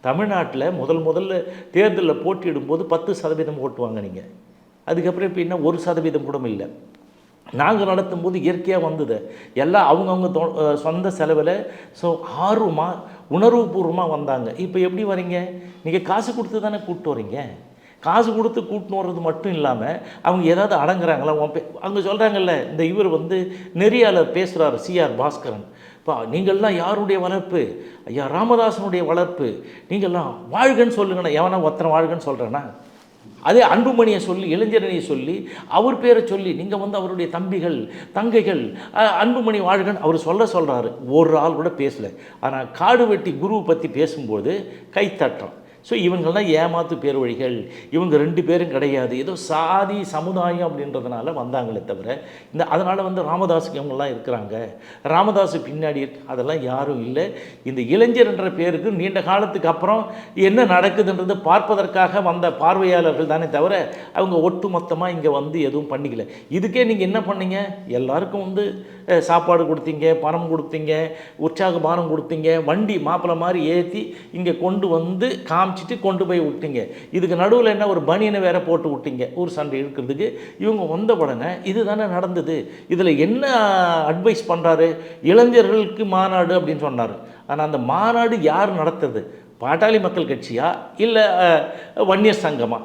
தமிழ்நாட்டில் முதல்ல தேர்தலில் போட்டியிடும்போது 10% ஓட்டு வாங்கினீங்க. அதுக்கப்புறம் இப்போ இன்னும் 1% கூட இல்லை. நாங்கள் நடத்தும்போது இயற்கையாக வந்தது. எல்லாம் அவங்கவுங்க சொந்த செலவில் ஆர்வமாக உணர்வுபூர்வமாக வந்தாங்க. இப்போ எப்படி வரீங்க? நீங்கள் காசு கொடுத்து தானே கூப்பிட்டு வரீங்க. காசு கொடுத்து கூட்டின்னு வர்றது மட்டும் இல்லாமல் அவங்க ஏதாவது அடங்குறாங்களா? அவங்க சொல்கிறாங்கல்ல, இந்த இவர் நெறியாளர் பேசுகிறார் சிஆர் பாஸ்கரன். இப்போ நீங்கள்லாம் யாருடைய வளர்ப்பு? ஐயா ராமதாசனுடைய வளர்ப்பு. நீங்கள்லாம் வாழ்கன்னு சொல்லுங்கண்ணா. எவனா ஒருத்தனை வாழ்கன்னு சொல்கிறேன்னா? அதே அன்புமணியை சொல்லி, இளைஞரணியை சொல்லி, அவர் பேரை சொல்லி, நீங்கள் அவருடைய தம்பிகள் தங்கைகள் அன்புமணி வாழ்கன் அவர் சொல்கிறாரு. ஒரு ஆள் கூட பேசலை. ஆனால் காடு வெட்டி குருவை பற்றி பேசும்போது கை தட்டுறோம். இவங்கள்லாம் ஏமாத்து பேர் வழிகள். இவங்க 2 பேரும் கிடையாது. ஏதோ சாதி சமுதாயம் அப்படின்றதுனால வந்தாங்களே தவிர அதனால் ராமதாஸுக்கு இவங்கெல்லாம் இருக்கிறாங்க, ராமதாஸு பின்னாடி அதெல்லாம் யாரும் இல்லை. இந்த இளைஞர் என்ற பேருக்கு நீண்ட காலத்துக்கு அப்புறம் என்ன நடக்குதுன்றது பார்ப்பதற்காக வந்த பார்வையாளர்கள் தானே தவிர அவங்க ஒட்டு மொத்தமாக இங்கே எதுவும் பண்ணிக்கல. இதுக்கே நீங்கள் என்ன பண்ணீங்க? எல்லாருக்கும் சாப்பாடு கொடுத்தீங்க, பணம் கொடுத்தீங்க, உற்சாக பானம் கொடுத்தீங்க, வண்டி மாப்பிள்ளை மாதிரி ஏற்றி இங்கே கொண்டு காமிச்சிட்டு கொண்டு போய் விட்டீங்க. இதுக்கு நடுவில் என்ன ஒரு பனியனை வேற போட்டு விட்டீங்க ஊர் சண்டை இழுக்கிறதுக்கு. இவங்க வந்த உடனே இதுதானே நடந்தது. இதில் என்ன அட்வைஸ் பண்ணுறாரு? இளைஞர்களுக்கு மாநாடு அப்படின்னு சொன்னார். ஆனால் அந்த மாநாடு யார் நடத்துறது? பாட்டாளி மக்கள் கட்சியா இல்லை வன்னியர் சங்கமா?